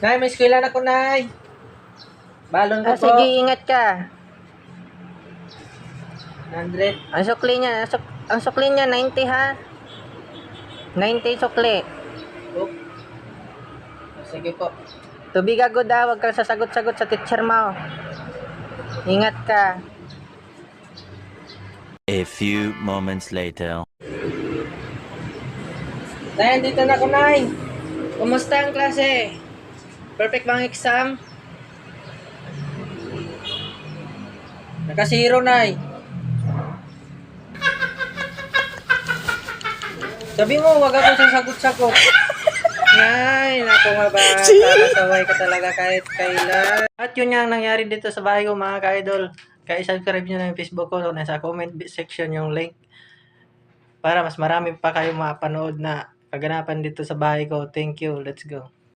Nay, may eskwela na ko, Nay. Balon ko po. Sige, ingat ka. 100. Ang sukli niya 90 ha. 90 sukli. Oh. Sige po. Tubig agad wag kang sasagot-sagot sa teacher mo. Ingat ka. A few moments later. Nay, dito na ko, Nay. Kumusta ang klase? Perfect bang exam? Nakasiro, Nay. Sabi mo, wag ako sasagot-sagot. Nay, naku nga ba? Kakasaway ka talaga kahit kailan. At yun nga ang nangyari dito sa bahay ko, mga ka-idol. Kaya subscribe nyo na yung Facebook ko. Nasa comment section yung link. Para mas marami pa kayong mapanood na kaganapan dito sa bahay ko. Thank you. Let's go.